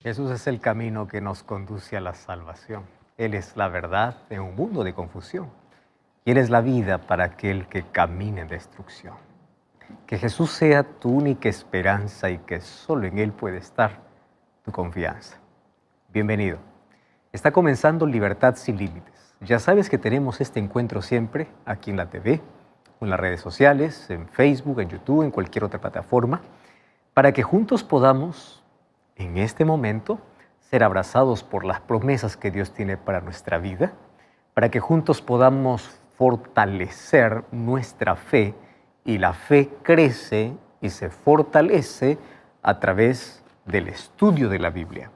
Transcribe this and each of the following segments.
Jesús es el camino que nos conduce a la salvación. Él es la verdad en un mundo de confusión. Y Él es la vida para aquel que camina en destrucción. Que Jesús sea tu única esperanza y que solo en Él puede estar tu confianza. Bienvenido. Está comenzando Libertad sin Límites. Ya sabes que tenemos este encuentro siempre aquí en la TV, en las redes sociales, en Facebook, en YouTube, en cualquier otra plataforma, para que juntos podamos, en este momento, ser abrazados por las promesas que Dios tiene para nuestra vida, para que juntos podamos fortalecer nuestra fe, y la fe crece y se fortalece a través del estudio de la Biblia.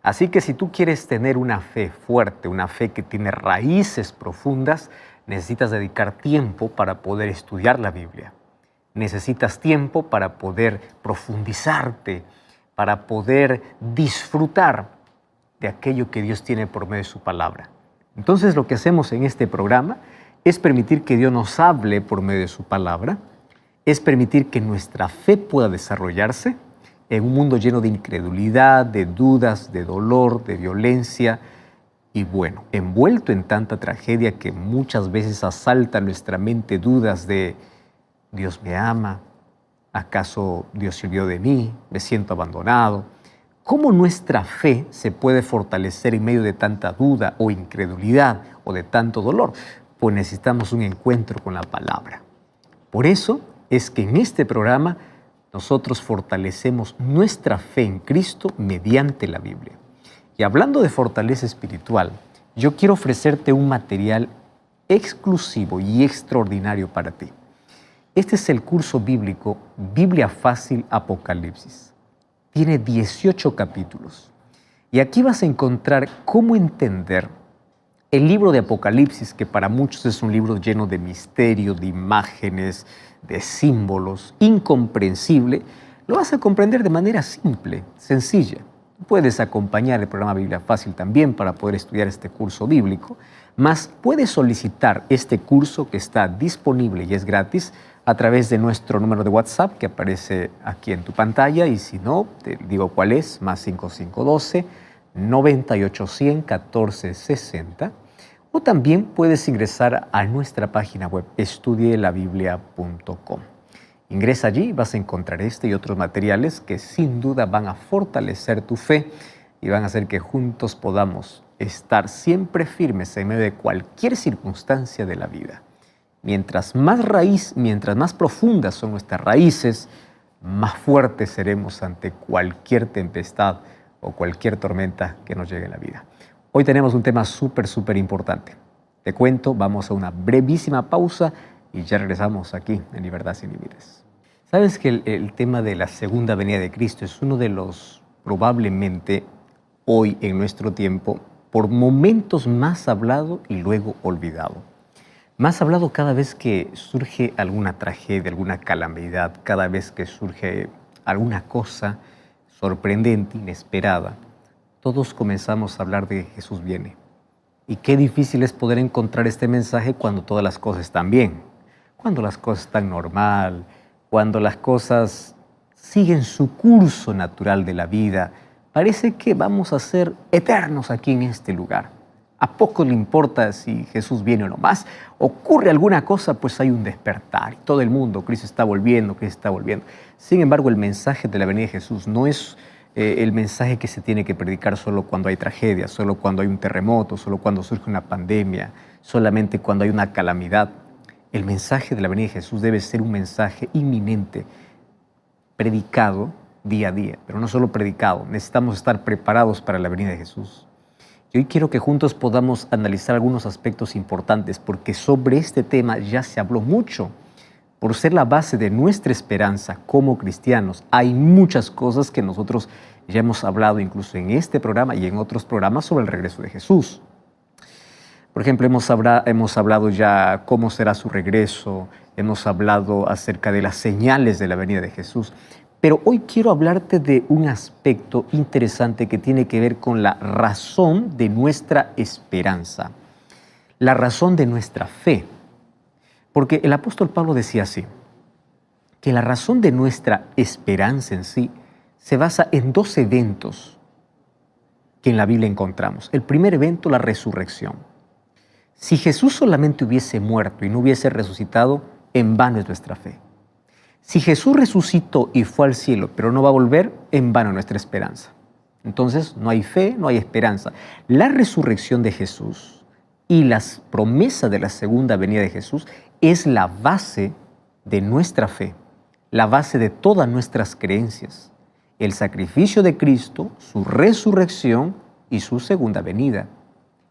Así que si tú quieres tener una fe fuerte, una fe que tiene raíces profundas, necesitas dedicar tiempo para poder estudiar la Biblia. Necesitas tiempo para poder profundizarte, para poder disfrutar de aquello que Dios tiene por medio de su palabra. Entonces lo que hacemos en este programa es permitir que Dios nos hable por medio de su palabra, es permitir que nuestra fe pueda desarrollarse en un mundo lleno de incredulidad, de dudas, de dolor, de violencia y bueno, envuelto en tanta tragedia que muchas veces asalta nuestra mente dudas de ¿Dios me ama? ¿Acaso Dios se olvidó de mí? ¿Me siento abandonado? ¿Cómo nuestra fe se puede fortalecer en medio de tanta duda o incredulidad o de tanto dolor? Pues necesitamos un encuentro con la palabra. Por eso es que en este programa nosotros fortalecemos nuestra fe en Cristo mediante la Biblia. Y hablando de fortaleza espiritual, yo quiero ofrecerte un material exclusivo y extraordinario para ti. Este es el curso bíblico Biblia Fácil Apocalipsis. Tiene 18 capítulos. Y aquí vas a encontrar cómo entender el libro de Apocalipsis, que para muchos es un libro lleno de misterio, de imágenes, de símbolos, incomprensible. Lo vas a comprender de manera simple, sencilla. Puedes acompañar el programa Biblia Fácil también para poder estudiar este curso bíblico, mas puedes solicitar este curso que está disponible y es gratis a través de nuestro número de WhatsApp que aparece aquí en tu pantalla, y si no, te digo cuál es, más 5512 9810 1460, o también puedes ingresar a nuestra página web estudielabiblia.com. Ingresa allí y vas a encontrar este y otros materiales que sin duda van a fortalecer tu fe y van a hacer que juntos podamos estar siempre firmes en medio de cualquier circunstancia de la vida. Mientras más profundas son nuestras raíces, más fuertes seremos ante cualquier tempestad o cualquier tormenta que nos llegue en la vida. Hoy tenemos un tema súper importante. Te cuento, vamos a una brevísima pausa y ya regresamos aquí en Libertad sin Límites. ¿Sabes que el tema de la segunda venida de Cristo es uno de los probablemente hoy en nuestro tiempo por momentos más hablado y luego olvidado? Más hablado cada vez que surge alguna tragedia, alguna calamidad, cada vez que surge alguna cosa sorprendente, inesperada, todos comenzamos a hablar de Jesús viene. Y qué difícil es poder encontrar este mensaje cuando todas las cosas están bien, cuando las cosas están normal, cuando las cosas siguen su curso natural de la vida. Parece que vamos a ser eternos aquí en este lugar. ¿A poco le importa si Jesús viene o no más? Ocurre alguna cosa, pues hay un despertar. Todo el mundo, Cristo está volviendo, Cristo está volviendo. Sin embargo, el mensaje de la venida de Jesús no es el mensaje que se tiene que predicar solo cuando hay tragedia, solo cuando hay un terremoto, solo cuando surge una pandemia, solamente cuando hay una calamidad. El mensaje de la venida de Jesús debe ser un mensaje inminente, predicado día a día, pero no solo predicado. Necesitamos estar preparados para la venida de Jesús. Y hoy quiero que juntos podamos analizar algunos aspectos importantes, porque sobre este tema ya se habló mucho. Por ser la base de nuestra esperanza como cristianos, hay muchas cosas que nosotros ya hemos hablado incluso en este programa y en otros programas sobre el regreso de Jesús. Por ejemplo, hemos hablado ya cómo será su regreso, hemos hablado acerca de las señales de la venida de Jesús, pero hoy quiero hablarte de un aspecto interesante que tiene que ver con la razón de nuestra esperanza, la razón de nuestra fe. Porque el apóstol Pablo decía así, que la razón de nuestra esperanza en sí se basa en dos eventos que en la Biblia encontramos. El primer evento, la resurrección. Si Jesús solamente hubiese muerto y no hubiese resucitado, en vano es nuestra fe. Si Jesús resucitó y fue al cielo, pero no va a volver, en vano nuestra esperanza. Entonces, no hay fe, no hay esperanza. La resurrección de Jesús y las promesas de la segunda venida de Jesús es la base de nuestra fe, la base de todas nuestras creencias. El sacrificio de Cristo, su resurrección y su segunda venida.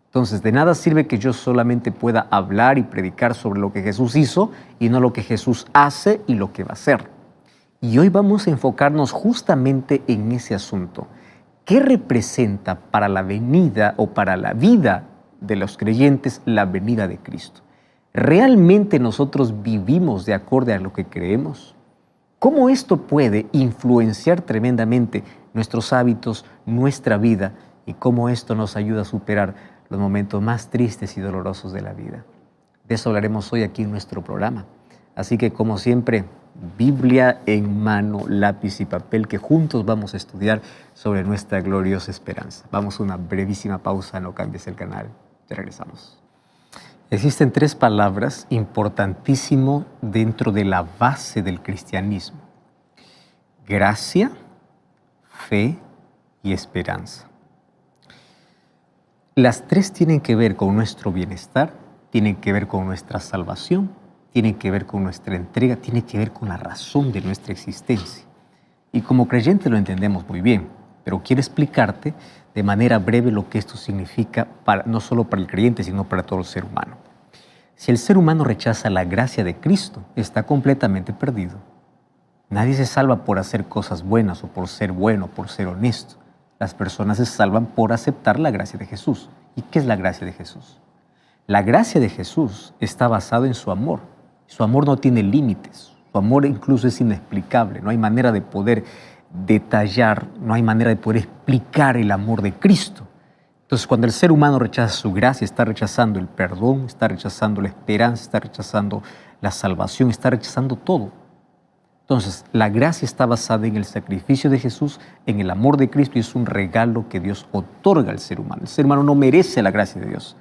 Entonces, de nada sirve que yo solamente pueda hablar y predicar sobre lo que Jesús hizo y no lo que Jesús hace y lo que va a hacer. Y hoy vamos a enfocarnos justamente en ese asunto. ¿Qué representa para la venida o para la vida de los creyentes la venida de Cristo? ¿Realmente nosotros vivimos de acuerdo a lo que creemos? ¿Cómo esto puede influenciar tremendamente nuestros hábitos, nuestra vida y cómo esto nos ayuda a superar los momentos más tristes y dolorosos de la vida? De eso hablaremos hoy aquí en nuestro programa. Así que, como siempre, Biblia en mano, lápiz y papel, que juntos vamos a estudiar sobre nuestra gloriosa esperanza. Vamos a una brevísima pausa, no cambies el canal, ya regresamos. Existen 3 palabras importantísimas dentro de la base del cristianismo: gracia, fe y esperanza. Las 3 tienen que ver con nuestro bienestar, tienen que ver con nuestra salvación, tienen que ver con nuestra entrega, tienen que ver con la razón de nuestra existencia. Y como creyentes lo entendemos muy bien, pero quiero explicarte de manera breve lo que esto significa no solo para el creyente, sino para todo el ser humano. Si el ser humano rechaza la gracia de Cristo, está completamente perdido. Nadie se salva por hacer cosas buenas o por ser bueno, por ser honesto. Las personas se salvan por aceptar la gracia de Jesús. ¿Y qué es la gracia de Jesús? La gracia de Jesús está basada en su amor. Su amor no tiene límites. Su amor incluso es inexplicable. No hay manera de poder detallar, no hay manera de poder explicar el amor de Cristo. Entonces, cuando el ser humano rechaza su gracia, está rechazando el perdón, está rechazando la esperanza, está rechazando la salvación, está rechazando todo. Entonces, la gracia está basada en el sacrificio de Jesús, en el amor de Cristo, y es un regalo que Dios otorga al ser humano. El ser humano no merece la gracia de Dios.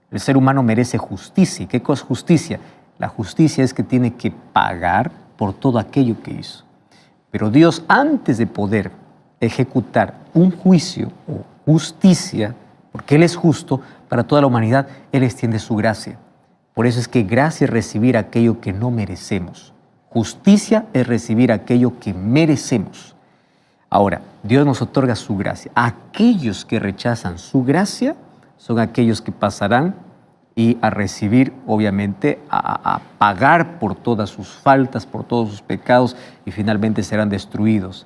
El ser humano merece justicia. ¿Qué cosa es justicia? La justicia es que tiene que pagar por todo aquello que hizo. Pero Dios, antes de poder ejecutar un juicio o justicia, porque Él es justo para toda la humanidad, Él extiende su gracia. Por eso es que gracia es recibir aquello que no merecemos. Justicia es recibir aquello que merecemos. Ahora, Dios nos otorga su gracia. Aquellos que rechazan su gracia son aquellos que pasarán y a recibir, obviamente, a pagar por todas sus faltas, por todos sus pecados, y finalmente serán destruidos.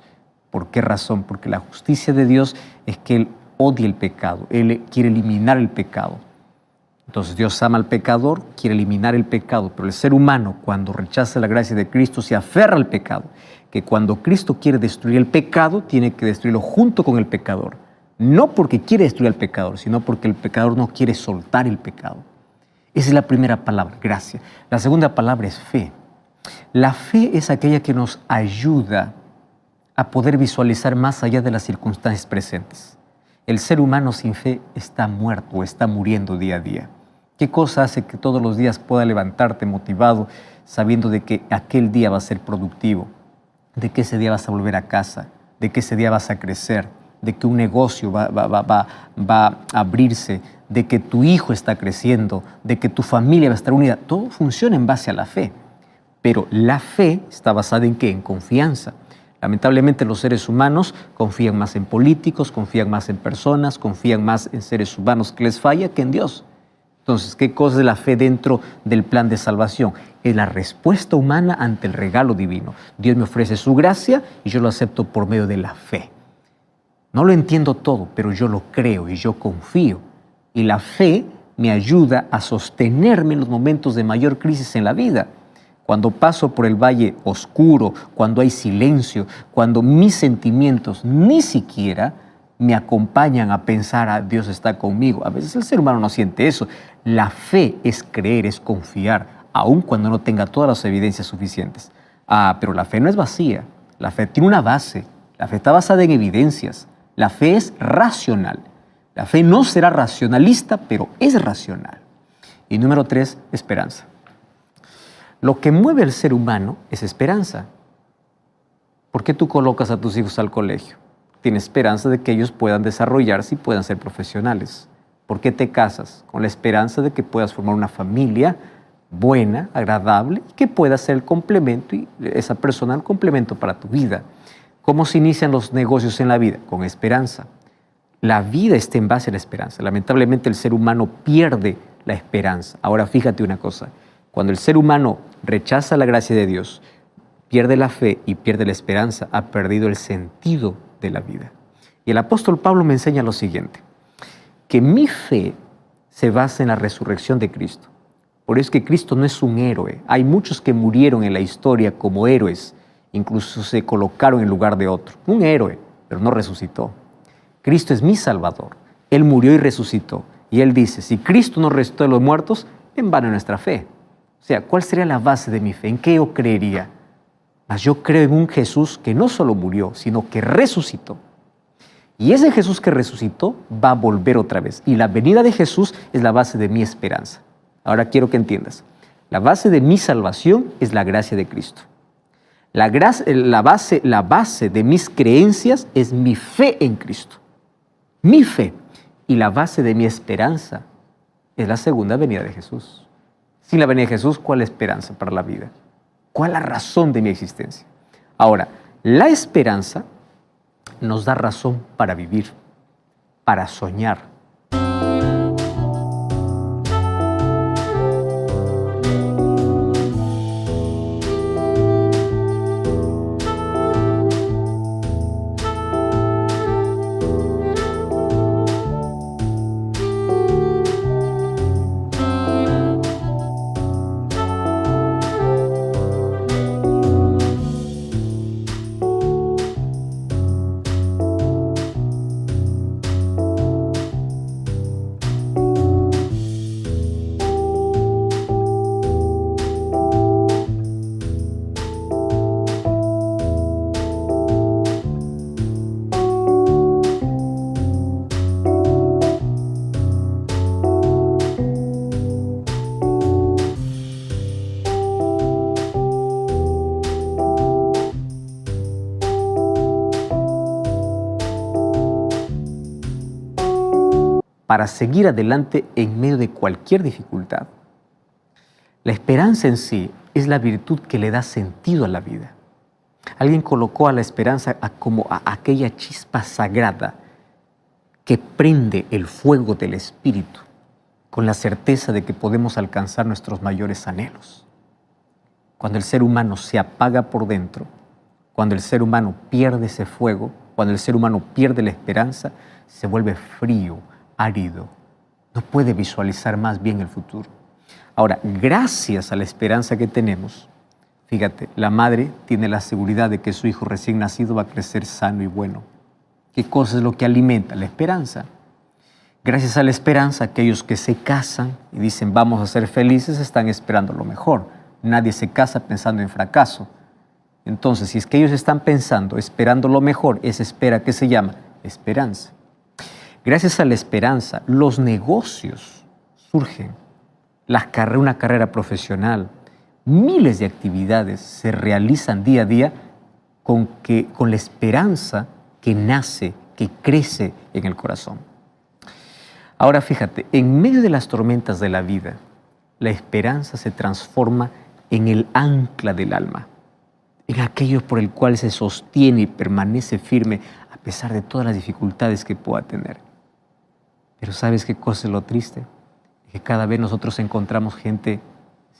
¿Por qué razón? Porque la justicia de Dios es que Él odia el pecado, Él quiere eliminar el pecado. Entonces Dios ama al pecador, quiere eliminar el pecado, pero el ser humano, cuando rechaza la gracia de Cristo, se aferra al pecado, que cuando Cristo quiere destruir el pecado, tiene que destruirlo junto con el pecador. No porque quiere destruir al pecador, sino porque el pecador no quiere soltar el pecado. Esa es la primera palabra, gracia. La segunda palabra es fe. La fe es aquella que nos ayuda a poder visualizar más allá de las circunstancias presentes. El ser humano sin fe está muerto o está muriendo día a día. ¿Qué cosa hace que todos los días pueda levantarte motivado sabiendo de que aquel día va a ser productivo, de que ese día vas a volver a casa, de que ese día vas a crecer, de que un negocio va a abrirse, de que tu hijo está creciendo, de que tu familia va a estar unida? Todo funciona en base a la fe. Pero la fe está basada ¿en qué? En confianza. Lamentablemente los seres humanos confían más en políticos, confían más en personas, confían más en seres humanos que les falla que en Dios. Entonces, ¿qué cosa es la fe dentro del plan de salvación? Es la respuesta humana ante el regalo divino. Dios me ofrece su gracia y yo lo acepto por medio de la fe. No lo entiendo todo, pero yo lo creo y yo confío. Y la fe me ayuda a sostenerme en los momentos de mayor crisis en la vida. Cuando paso por el valle oscuro, cuando hay silencio, cuando mis sentimientos ni siquiera me acompañan a pensar, Dios está conmigo. A veces el ser humano no siente eso. La fe es creer, es confiar, aun cuando no tenga todas las evidencias suficientes. Pero la fe no es vacía. La fe tiene una base. La fe está basada en evidencias. La fe es racional. La fe no será racionalista, pero es racional. Y número 3, esperanza. Lo que mueve al ser humano es esperanza. ¿Por qué tú colocas a tus hijos al colegio? Tienes esperanza de que ellos puedan desarrollarse y puedan ser profesionales. ¿Por qué te casas? Con la esperanza de que puedas formar una familia buena, agradable, y que pueda ser el complemento y esa persona el complemento para tu vida. ¿Cómo se inician los negocios en la vida? Con esperanza. La vida está en base a la esperanza. Lamentablemente el ser humano pierde la esperanza. Ahora fíjate una cosa, cuando el ser humano rechaza la gracia de Dios, pierde la fe y pierde la esperanza, ha perdido el sentido de la vida. Y el apóstol Pablo me enseña lo siguiente, que mi fe se basa en la resurrección de Cristo. Por eso es que Cristo no es un héroe. Hay muchos que murieron en la historia como héroes, incluso se colocaron en lugar de otro. Un héroe, pero no resucitó. Cristo es mi Salvador. Él murió y resucitó. Y Él dice, si Cristo no resucitó de los muertos, en vano nuestra fe. O sea, ¿cuál sería la base de mi fe? ¿En qué yo creería? Mas yo creo en un Jesús que no solo murió, sino que resucitó. Y ese Jesús que resucitó va a volver otra vez. Y la venida de Jesús es la base de mi esperanza. Ahora quiero que entiendas. La base de mi salvación es la gracia de Cristo. La base de mis creencias es mi fe en Cristo. Mi fe. Y la base de mi esperanza es la segunda venida de Jesús. Sin la venida de Jesús, ¿cuál es la esperanza para la vida? ¿Cuál es la razón de mi existencia? Ahora, la esperanza nos da razón para vivir, para soñar. Para seguir adelante en medio de cualquier dificultad. La esperanza en sí es la virtud que le da sentido a la vida. Alguien colocó a la esperanza como a aquella chispa sagrada que prende el fuego del espíritu con la certeza de que podemos alcanzar nuestros mayores anhelos. Cuando el ser humano se apaga por dentro, cuando el ser humano pierde ese fuego, cuando el ser humano pierde la esperanza, se vuelve frío, árido, no puede visualizar más bien el futuro. Ahora, gracias a la esperanza que tenemos, fíjate, la madre tiene la seguridad de que su hijo recién nacido va a crecer sano y bueno. ¿Qué cosa es lo que alimenta? La esperanza. Gracias a la esperanza, aquellos que se casan y dicen vamos a ser felices están esperando lo mejor. Nadie se casa pensando en fracaso. Entonces, si es que ellos están pensando, esperando lo mejor, esa espera que se llama esperanza. Gracias a la esperanza, los negocios surgen, una carrera profesional, miles de actividades se realizan día a día con la esperanza que nace, que crece en el corazón. Ahora fíjate, en medio de las tormentas de la vida, la esperanza se transforma en el ancla del alma, en aquello por el cual se sostiene y permanece firme a pesar de todas las dificultades que pueda tener. Pero ¿sabes qué cosa es lo triste? Que cada vez nosotros encontramos gente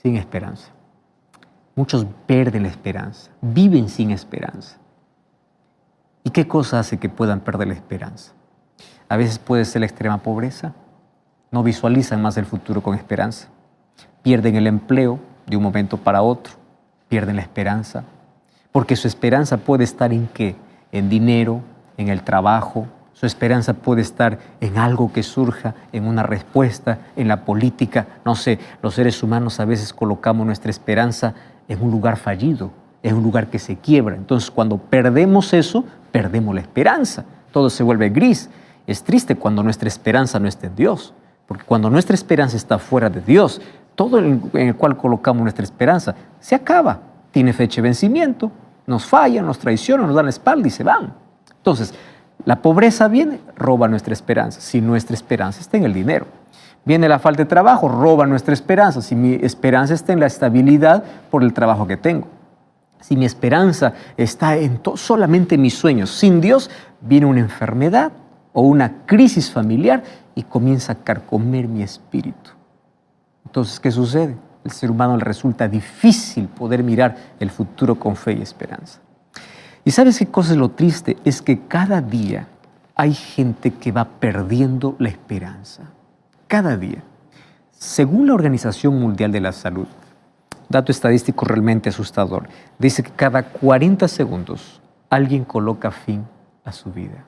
sin esperanza. Muchos pierden la esperanza, viven sin esperanza. ¿Y qué cosa hace que puedan perder la esperanza? A veces puede ser la extrema pobreza. No visualizan más el futuro con esperanza. Pierden el empleo de un momento para otro. Pierden la esperanza. Porque su esperanza puede estar ¿en qué? En dinero, en el trabajo. Su esperanza puede estar en algo que surja, en una respuesta, en la política. No sé, los seres humanos a veces colocamos nuestra esperanza en un lugar fallido, en un lugar que se quiebra. Entonces, cuando perdemos eso, perdemos la esperanza. Todo se vuelve gris. Es triste cuando nuestra esperanza no está en Dios, porque cuando nuestra esperanza está fuera de Dios, todo en el cual colocamos nuestra esperanza se acaba, tiene fecha de vencimiento, nos fallan, nos traicionan, nos dan la espalda y se van. Entonces, la pobreza viene, roba nuestra esperanza, si nuestra esperanza está en el dinero. Viene la falta de trabajo, roba nuestra esperanza, si mi esperanza está en la estabilidad por el trabajo que tengo. Si mi esperanza está en solamente en mis sueños, sin Dios, viene una enfermedad o una crisis familiar y comienza a carcomer mi espíritu. Entonces, ¿qué sucede? Al ser humano le resulta difícil poder mirar el futuro con fe y esperanza. ¿Y sabes qué cosa es lo triste? Es que cada día hay gente que va perdiendo la esperanza. Cada día. Según la Organización Mundial de la Salud, dato estadístico realmente asustador, dice que cada 40 segundos alguien coloca fin a su vida.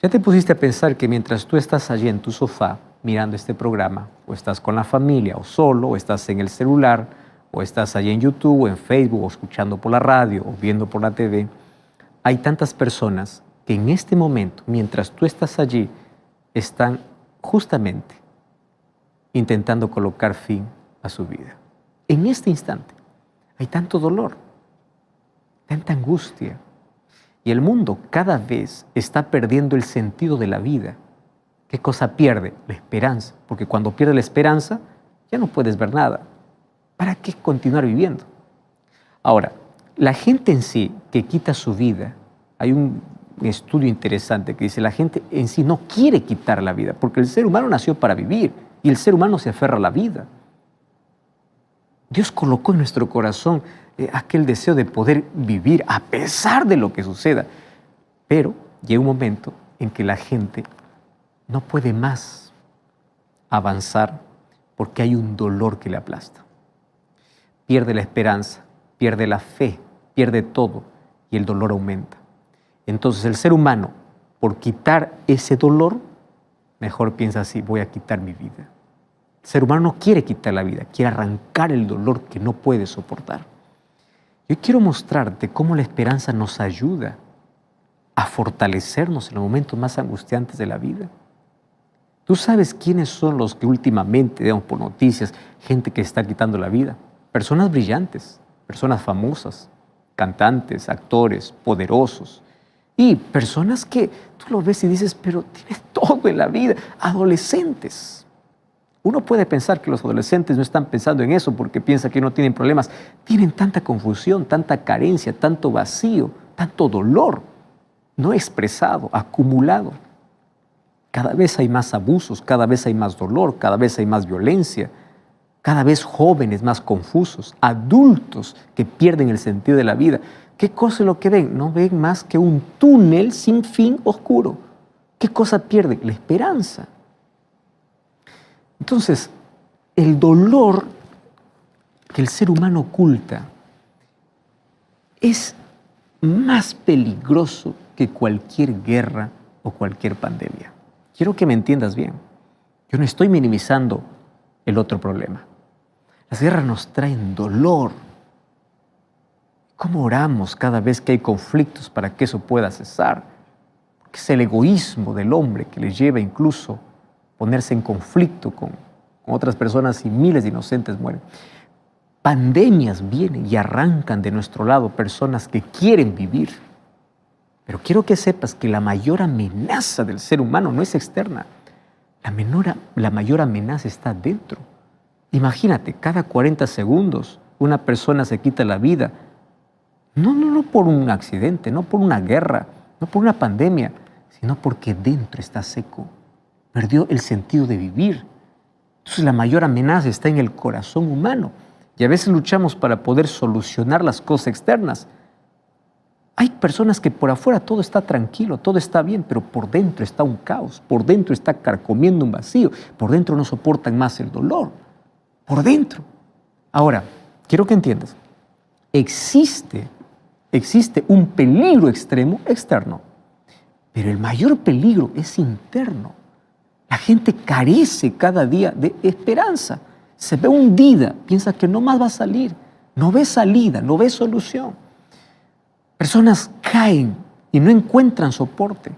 ¿Ya te pusiste a pensar que mientras tú estás allí en tu sofá mirando este programa, o estás con la familia, o solo, o estás en el celular, o estás allí en YouTube, o en Facebook, o escuchando por la radio, o viendo por la TV, hay tantas personas que en este momento, mientras tú estás allí, están justamente intentando colocar fin a su vida. En este instante hay tanto dolor, tanta angustia, y el mundo cada vez está perdiendo el sentido de la vida. ¿Qué cosa pierde? La esperanza, porque cuando pierde la esperanza ya no puedes ver nada. ¿Para qué continuar viviendo? Ahora, la gente en sí que quita su vida, hay un estudio interesante que dice la gente en sí no quiere quitar la vida, porque el ser humano nació para vivir y el ser humano se aferra a la vida. Dios colocó en nuestro corazón aquel deseo de poder vivir a pesar de lo que suceda. Pero llega un momento en que la gente no puede más avanzar porque hay un dolor que le aplasta. Pierde la esperanza, pierde la fe, pierde todo y el dolor aumenta. Entonces el ser humano, por quitar ese dolor, mejor piensa así, voy a quitar mi vida. El ser humano no quiere quitar la vida, quiere arrancar el dolor que no puede soportar. Yo quiero mostrarte cómo la esperanza nos ayuda a fortalecernos en los momentos más angustiantes de la vida. ¿Tú sabes quiénes son los que últimamente vemos por noticias, gente que está quitando la vida? Personas brillantes, personas famosas, cantantes, actores, poderosos. Y personas que tú lo ves y dices, pero tienes todo en la vida. Adolescentes. Uno puede pensar que los adolescentes no están pensando en eso porque piensan que no tienen problemas. Tienen tanta confusión, tanta carencia, tanto vacío, tanto dolor no expresado, acumulado. Cada vez hay más abusos, cada vez hay más dolor, cada vez hay más violencia, cada vez jóvenes más confusos, adultos que pierden el sentido de la vida. ¿Qué cosa es lo que ven? No ven más que un túnel sin fin oscuro. ¿Qué cosa pierden? La esperanza. Entonces, el dolor que el ser humano oculta es más peligroso que cualquier guerra o cualquier pandemia. Quiero que me entiendas bien. Yo no estoy minimizando el otro problema. Las guerras nos traen dolor. ¿Cómo oramos cada vez que hay conflictos para que eso pueda cesar? Porque es el egoísmo del hombre que le lleva incluso ponerse en conflicto con otras personas y miles de inocentes mueren. Pandemias vienen y arrancan de nuestro lado personas que quieren vivir. Pero quiero que sepas que la mayor amenaza del ser humano no es externa. La mayor amenaza está dentro. Imagínate, cada 40 segundos una persona se quita la vida. No por un accidente, no por una guerra, no por una pandemia, sino porque dentro está seco. Perdió el sentido de vivir. Entonces la mayor amenaza está en el corazón humano. Y a veces luchamos para poder solucionar las cosas externas. Hay personas que por afuera todo está tranquilo, todo está bien, pero por dentro está un caos, por dentro está carcomiendo un vacío, por dentro no soportan más el dolor, por dentro. Ahora, quiero que entiendas, existe un peligro extremo externo, pero el mayor peligro es interno. La gente carece cada día de esperanza, se ve hundida, piensa que no más va a salir, no ve salida, no ve solución. Personas caen y no encuentran soporte.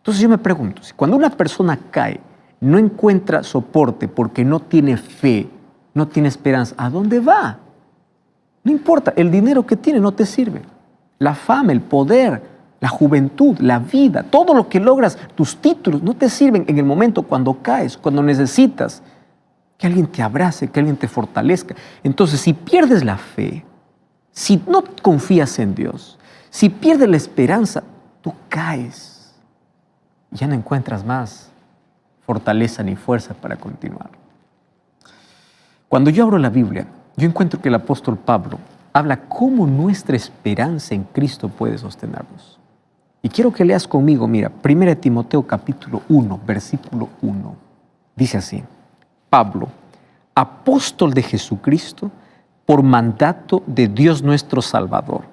Entonces yo me pregunto, si cuando una persona cae, no encuentra soporte porque no tiene fe, no tiene esperanza, ¿a dónde va? No importa, el dinero que tiene no te sirve. La fama, el poder, la juventud, la vida, todo lo que logras, tus títulos, no te sirven en el momento cuando caes, cuando necesitas que alguien te abrace, que alguien te fortalezca. Entonces, si pierdes la fe, si no confías en Dios, si pierdes la esperanza, tú caes. Ya no encuentras más fortaleza ni fuerza para continuar. Cuando yo abro la Biblia, yo encuentro que el apóstol Pablo habla cómo nuestra esperanza en Cristo puede sostenernos. Y quiero que leas conmigo, mira, 1 Timoteo capítulo 1, versículo 1. Dice así: Pablo, apóstol de Jesucristo, por mandato de Dios nuestro Salvador.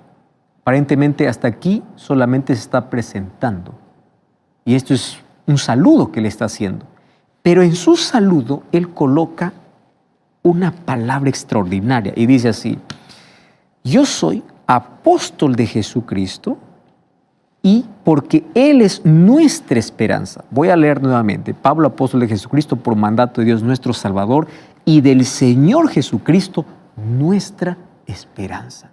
Aparentemente hasta aquí solamente se está presentando. Y esto es un saludo que le está haciendo. Pero en su saludo él coloca una palabra extraordinaria y dice así: yo soy apóstol de Jesucristo y porque Él es nuestra esperanza. Voy a leer nuevamente. Pablo, apóstol de Jesucristo, por mandato de Dios nuestro Salvador y del Señor Jesucristo, nuestra esperanza.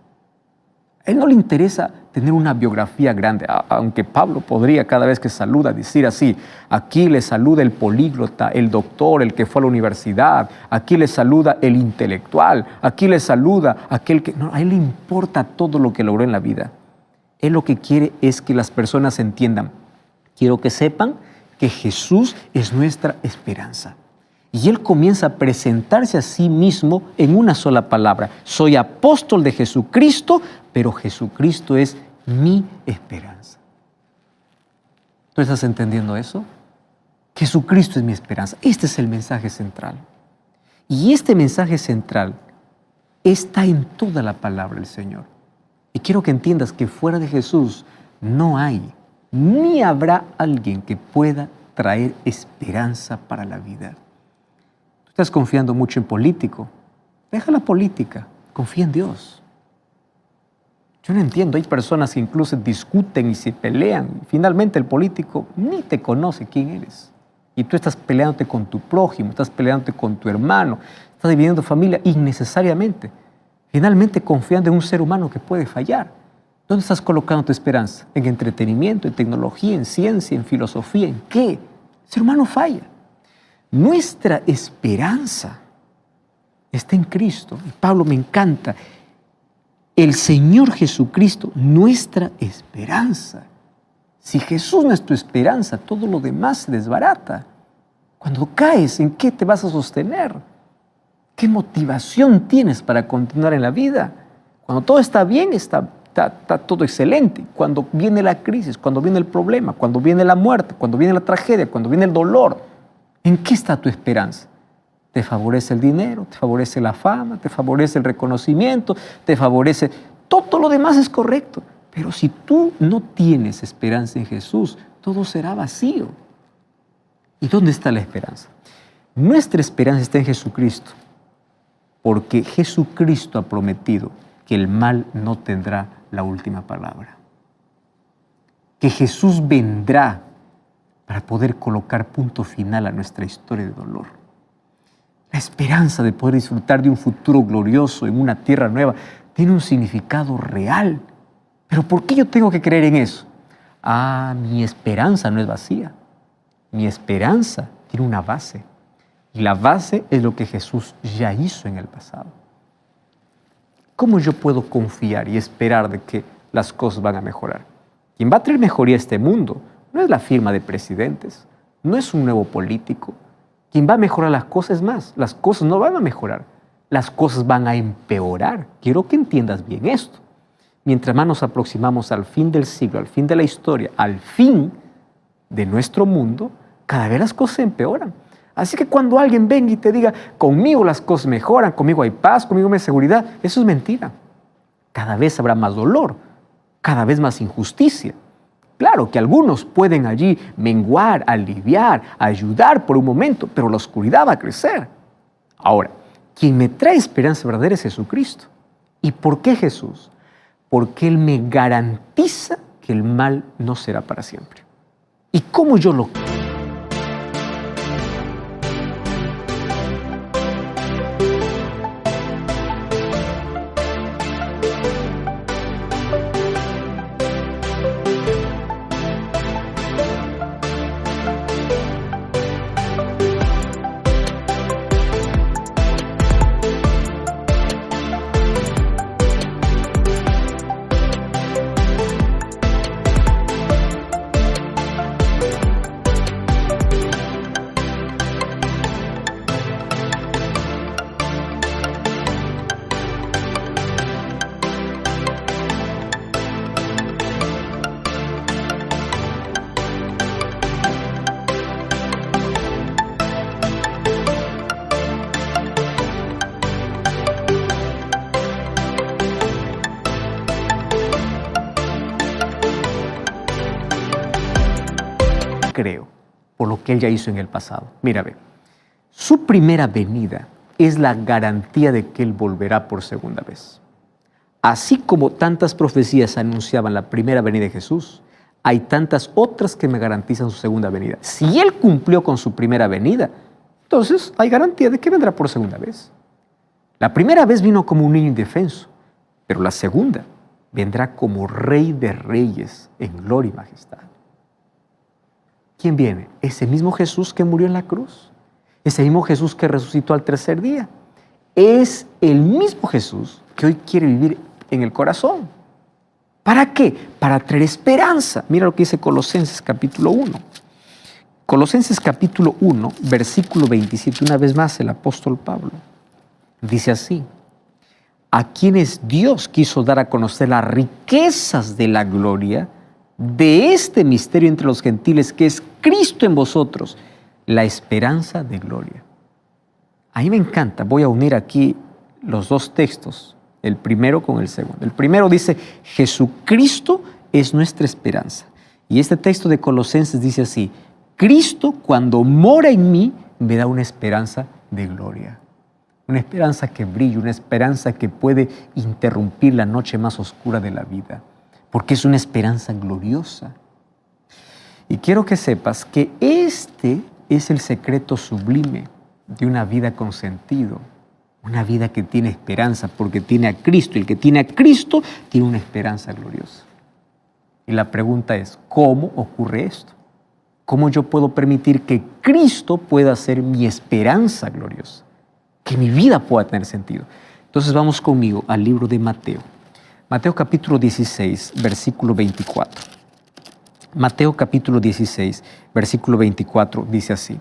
A él no le interesa tener una biografía grande, aunque Pablo podría cada vez que saluda decir así: aquí le saluda el políglota, el doctor, el que fue a la universidad, aquí le saluda el intelectual, aquí le saluda aquel que... No, a él le importa todo lo que logró en la vida. Él lo que quiere es que las personas entiendan. Quiero que sepan que Jesús es nuestra esperanza. Y él comienza a presentarse a sí mismo en una sola palabra: soy apóstol de Jesucristo, pero Jesucristo es mi esperanza. ¿Tú estás entendiendo eso? Jesucristo es mi esperanza. Este es el mensaje central. Y este mensaje central está en toda la palabra del Señor. Y quiero que entiendas que fuera de Jesús no hay, ni habrá alguien que pueda traer esperanza para la vida. Tú estás confiando mucho en político. Deja la política, confía en Dios. Yo no entiendo, hay personas que incluso discuten y se pelean. Finalmente el político ni te conoce quién eres. Y tú estás peleándote con tu prójimo, estás peleándote con tu hermano, estás dividiendo familia innecesariamente. Finalmente confiando en un ser humano que puede fallar. ¿Dónde estás colocando tu esperanza? ¿En entretenimiento, en tecnología, en ciencia, en filosofía? ¿En qué? El ser humano falla. Nuestra esperanza está en Cristo. Y Pablo, me encanta. El Señor Jesucristo, nuestra esperanza. Si Jesús no es tu esperanza, todo lo demás se desbarata. Cuando caes, ¿en qué te vas a sostener? ¿Qué motivación tienes para continuar en la vida? Cuando todo está bien, está todo excelente. Cuando viene la crisis, cuando viene el problema, cuando viene la muerte, cuando viene la tragedia, cuando viene el dolor, ¿en qué está tu esperanza? ¿Te favorece el dinero? ¿Te favorece la fama? ¿Te favorece el reconocimiento? ¿Te favorece? Todo lo demás es correcto. Pero si tú no tienes esperanza en Jesús, todo será vacío. ¿Y dónde está la esperanza? Nuestra esperanza está en Jesucristo, porque Jesucristo ha prometido que el mal no tendrá la última palabra. Que Jesús vendrá para poder colocar punto final a nuestra historia de dolor. La esperanza de poder disfrutar de un futuro glorioso en una tierra nueva tiene un significado real. ¿Pero por qué yo tengo que creer en eso? Mi esperanza no es vacía. Mi esperanza tiene una base. Y la base es lo que Jesús ya hizo en el pasado. ¿Cómo yo puedo confiar y esperar de que las cosas van a mejorar? Quien va a traer mejoría a este mundo no es la firma de presidentes, no es un nuevo político. Quien va a mejorar las cosas es más. Las cosas no van a mejorar, las cosas van a empeorar. Quiero que entiendas bien esto. Mientras más nos aproximamos al fin del siglo, al fin de la historia, al fin de nuestro mundo, cada vez las cosas empeoran. Así que cuando alguien venga y te diga, conmigo las cosas mejoran, conmigo hay paz, conmigo hay seguridad, eso es mentira. Cada vez habrá más dolor, cada vez más injusticia. Claro que algunos pueden allí menguar, aliviar, ayudar por un momento, pero la oscuridad va a crecer. Ahora, quien me trae esperanza verdadera es Jesucristo. ¿Y por qué Jesús? Porque Él me garantiza que el mal no será para siempre. ¿Y cómo yo lo creo? Por lo que Él ya hizo en el pasado. Mira, ve, su primera venida es la garantía de que Él volverá por segunda vez. Así como tantas profecías anunciaban la primera venida de Jesús, hay tantas otras que me garantizan su segunda venida. Si Él cumplió con su primera venida, entonces hay garantía de que vendrá por segunda vez. La primera vez vino como un niño indefenso, pero la segunda vendrá como Rey de Reyes en gloria y majestad. ¿Quién viene? Ese mismo Jesús que murió en la cruz. Ese mismo Jesús que resucitó al tercer día. Es el mismo Jesús que hoy quiere vivir en el corazón. ¿Para qué? Para traer esperanza. Mira lo que dice Colosenses capítulo 1. Colosenses capítulo 1, versículo 27. Una vez más el apóstol Pablo dice así: a quienes Dios quiso dar a conocer las riquezas de la gloria de este misterio entre los gentiles, que es Cristo en vosotros, la esperanza de gloria. A mí me encanta, voy a unir aquí los dos textos, el primero con el segundo. El primero dice, Jesucristo es nuestra esperanza. Y este texto de Colosenses dice así, Cristo cuando mora en mí me da una esperanza de gloria. Una esperanza que brilla, una esperanza que puede interrumpir la noche más oscura de la vida. Porque es una esperanza gloriosa. Y quiero que sepas que este es el secreto sublime de una vida con sentido, una vida que tiene esperanza porque tiene a Cristo. Y el que tiene a Cristo tiene una esperanza gloriosa. Y la pregunta es, ¿cómo ocurre esto? ¿Cómo yo puedo permitir que Cristo pueda ser mi esperanza gloriosa? Que mi vida pueda tener sentido. Entonces vamos conmigo al libro de Mateo. Mateo capítulo 16, versículo 24. Mateo capítulo 16, versículo 24 dice así.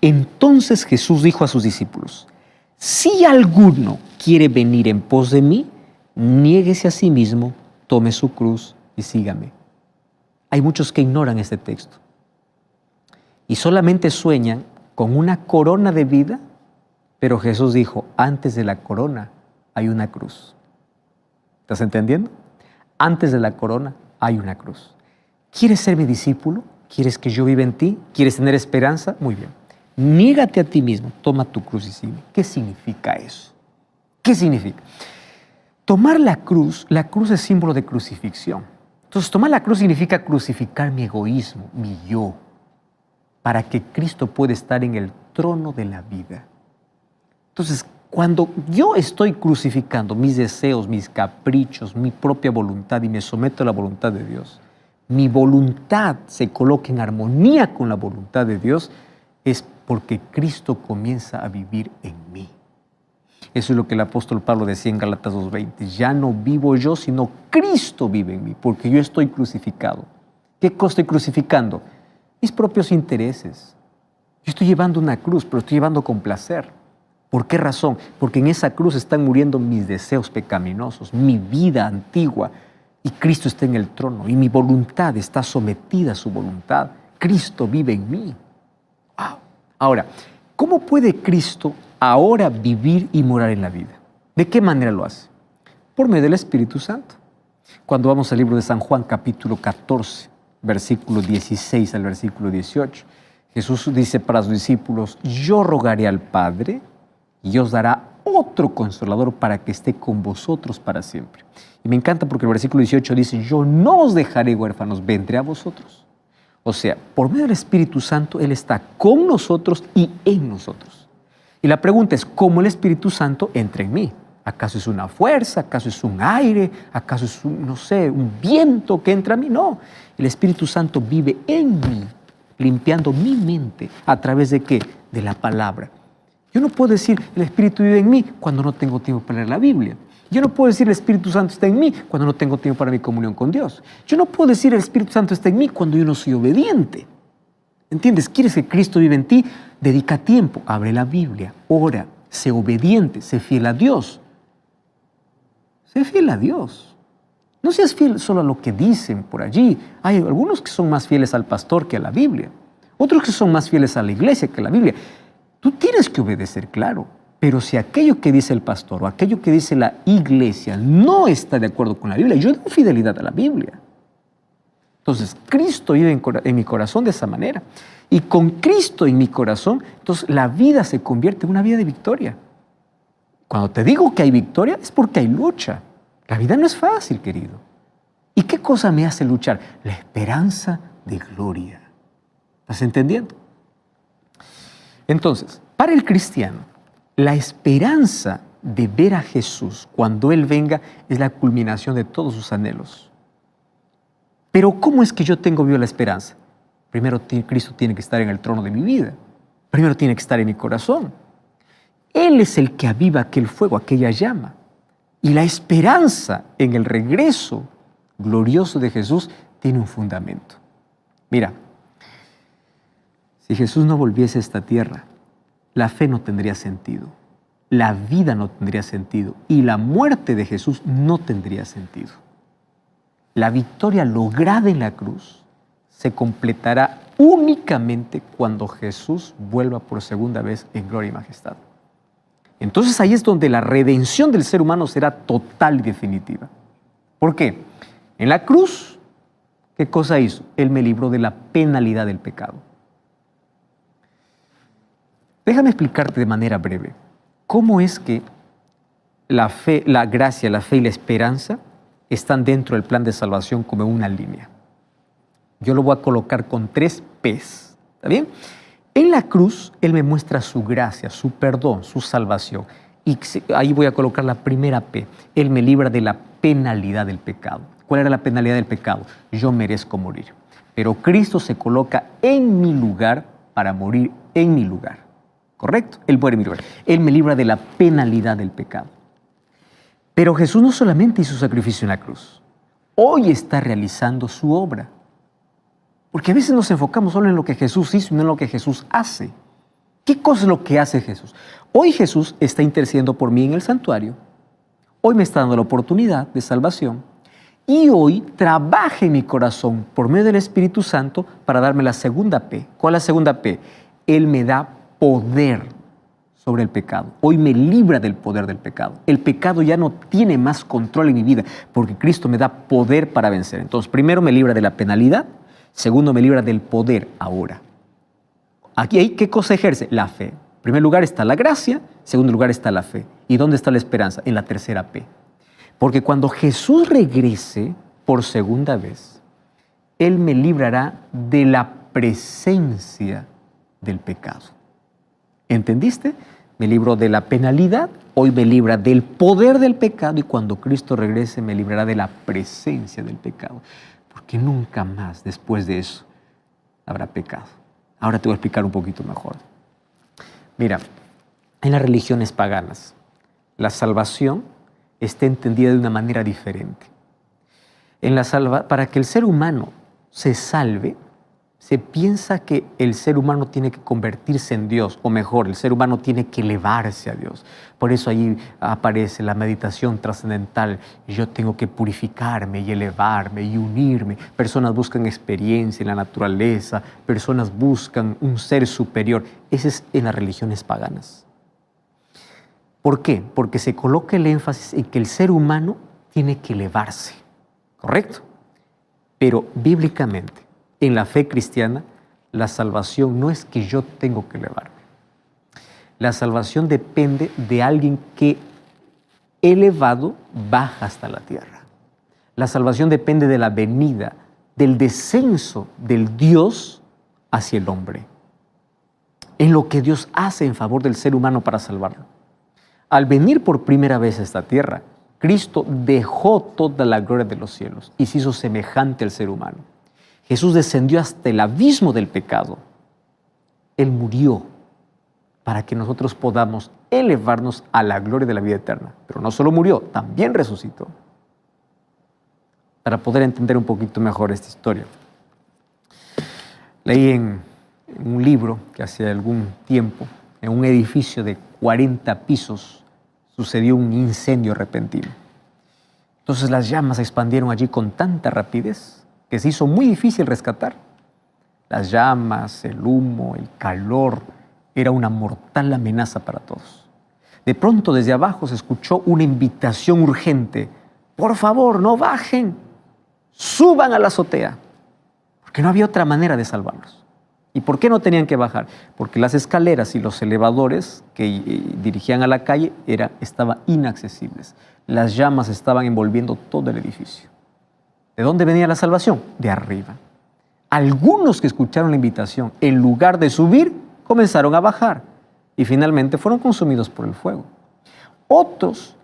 Entonces Jesús dijo a sus discípulos, si alguno quiere venir en pos de mí, niéguese a sí mismo, tome su cruz y sígame. Hay muchos que ignoran este texto y solamente sueñan con una corona de vida, pero Jesús dijo, antes de la corona hay una cruz. ¿Estás entendiendo? Antes de la corona hay una cruz. ¿Quieres ser mi discípulo? ¿Quieres que yo viva en ti? ¿Quieres tener esperanza? Muy bien. Niégate a ti mismo, toma tu cruz y sígueme. ¿Qué significa eso? ¿Qué significa? Tomar la cruz es símbolo de crucifixión. Entonces, tomar la cruz significa crucificar mi egoísmo, mi yo, para que Cristo pueda estar en el trono de la vida. Entonces, cuando yo estoy crucificando mis deseos, mis caprichos, mi propia voluntad y me someto a la voluntad de Dios, mi voluntad se coloca en armonía con la voluntad de Dios, es porque Cristo comienza a vivir en mí. Eso es lo que el apóstol Pablo decía en Gálatas 2:20. Ya no vivo yo, sino Cristo vive en mí, porque yo estoy crucificado. ¿Qué cosa estoy crucificando? Mis propios intereses. Yo estoy llevando una cruz, pero estoy llevando con placer. ¿Por qué razón? Porque en esa cruz están muriendo mis deseos pecaminosos, mi vida antigua, y Cristo está en el trono, y mi voluntad está sometida a su voluntad. Cristo vive en mí. ¡Wow! Ahora, ¿cómo puede Cristo ahora vivir y morar en la vida? ¿De qué manera lo hace? Por medio del Espíritu Santo. Cuando vamos al libro de San Juan, capítulo 14, versículo 16 al versículo 18, Jesús dice para sus discípulos, yo rogaré al Padre y os dará otro consolador para que esté con vosotros para siempre. Y me encanta porque el versículo 18 dice, yo no os dejaré huérfanos, vendré a vosotros. O sea, por medio del Espíritu Santo, Él está con nosotros y en nosotros. Y la pregunta es, ¿cómo el Espíritu Santo entra en mí? ¿Acaso es una fuerza? ¿Acaso es un aire? ¿Acaso es un viento que entra a mí? No, el Espíritu Santo vive en mí, limpiando mi mente. ¿A través de qué? De la palabra. Yo no puedo decir, el Espíritu vive en mí cuando no tengo tiempo para leer la Biblia. Yo no puedo decir, el Espíritu Santo está en mí cuando no tengo tiempo para mi comunión con Dios. Yo no puedo decir, el Espíritu Santo está en mí cuando yo no soy obediente. ¿Entiendes? ¿Quieres que Cristo vive en ti? Dedica tiempo, abre la Biblia, ora, sé obediente, sé fiel a Dios. Sé fiel a Dios. No seas fiel solo a lo que dicen por allí. Hay algunos que son más fieles al pastor que a la Biblia. Otros que son más fieles a la iglesia que a la Biblia. Tú tienes que obedecer, claro. Pero si aquello que dice el pastor o aquello que dice la iglesia no está de acuerdo con la Biblia, yo doy fidelidad a la Biblia. Entonces, Cristo vive en mi corazón de esa manera. Y con Cristo en mi corazón, entonces la vida se convierte en una vida de victoria. Cuando te digo que hay victoria, es porque hay lucha. La vida no es fácil, querido. ¿Y qué cosa me hace luchar? La esperanza de gloria. ¿Estás entendiendo? Entonces, para el cristiano, la esperanza de ver a Jesús cuando Él venga es la culminación de todos sus anhelos. Pero ¿cómo es que yo tengo viva la esperanza? Primero, Cristo tiene que estar en el trono de mi vida. Primero tiene que estar en mi corazón. Él es el que aviva aquel fuego, aquella llama. Y la esperanza en el regreso glorioso de Jesús tiene un fundamento. Mira, si Jesús no volviese a esta tierra, la fe no tendría sentido, la vida no tendría sentido y la muerte de Jesús no tendría sentido. La victoria lograda en la cruz se completará únicamente cuando Jesús vuelva por segunda vez en gloria y majestad. Entonces ahí es donde la redención del ser humano será total y definitiva. ¿Por qué? En la cruz, ¿qué cosa hizo? Él me libró de la penalidad del pecado. Déjame explicarte de manera breve cómo es que la fe, la gracia, la fe y la esperanza están dentro del plan de salvación como en una línea. Yo lo voy a colocar con 3 P's, ¿está bien? En la cruz, Él me muestra su gracia, su perdón, su salvación. Y ahí voy a colocar la primera P. Él me libra de la penalidad del pecado. ¿Cuál era la penalidad del pecado? Yo merezco morir. Pero Cristo se coloca en mi lugar para morir en mi lugar. ¿Correcto? Él muere en mi lugar. Él me libra de la penalidad del pecado. Pero Jesús no solamente hizo sacrificio en la cruz. Hoy está realizando su obra. Porque a veces nos enfocamos solo en lo que Jesús hizo y no en lo que Jesús hace. ¿Qué cosa es lo que hace Jesús? Hoy Jesús está intercediendo por mí en el santuario. Hoy me está dando la oportunidad de salvación. Y hoy trabaja en mi corazón por medio del Espíritu Santo para darme la segunda P. ¿Cuál es la segunda P? Él me da poder sobre el pecado. Hoy me libra del poder del pecado. El pecado ya no tiene más control en mi vida porque Cristo me da poder para vencer. Entonces, primero me libra de la penalidad. Segundo, me libra del poder ahora. Aquí, ¿qué cosa ejerce? La fe. En primer lugar está la gracia, en segundo lugar está la fe. ¿Y dónde está la esperanza? En la tercera P. Porque cuando Jesús regrese por segunda vez, Él me librará de la presencia del pecado. ¿Entendiste? Me libró de la penalidad, hoy me libra del poder del pecado y cuando Cristo regrese me librará de la presencia del pecado. Porque nunca más después de eso habrá pecado. Ahora te voy a explicar un poquito mejor. Mira, en las religiones paganas, la salvación está entendida de una manera diferente. Para que el ser humano se salve, se piensa que el ser humano tiene que convertirse en Dios, o mejor, el ser humano tiene que elevarse a Dios. Por eso ahí aparece la meditación trascendental. Yo tengo que purificarme y elevarme y unirme. Personas buscan experiencia en la naturaleza, personas buscan un ser superior. Ese es en las religiones paganas. ¿Por qué? Porque se coloca el énfasis en que el ser humano tiene que elevarse, ¿correcto? Pero bíblicamente, en la fe cristiana, la salvación no es que yo tengo que elevarme. La salvación depende de alguien que elevado baja hasta la tierra. La salvación depende de la venida del descenso del Dios hacia el hombre, en lo que Dios hace en favor del ser humano para salvarlo. Al venir por primera vez a esta tierra, Cristo dejó toda la gloria de los cielos y se hizo semejante al ser humano. Jesús descendió hasta el abismo del pecado. Él murió para que nosotros podamos elevarnos a la gloria de la vida eterna. Pero no solo murió, también resucitó. Para poder entender un poquito mejor esta historia, leí en un libro que hace algún tiempo, en un edificio de 40 pisos, sucedió un incendio repentino. Entonces las llamas se expandieron allí con tanta rapidez que se hizo muy difícil rescatar. Las llamas, el humo, el calor, era una mortal amenaza para todos. De pronto desde abajo se escuchó una invitación urgente. Por favor, no bajen, suban a la azotea, porque no había otra manera de salvarlos. ¿Y por qué no tenían que bajar? Porque las escaleras y los elevadores que dirigían a la calle estaban inaccesibles. Las llamas estaban envolviendo todo el edificio. ¿De dónde venía la salvación? De arriba. Algunos que escucharon la invitación, en lugar de subir, comenzaron a bajar y finalmente fueron consumidos por el fuego. Otros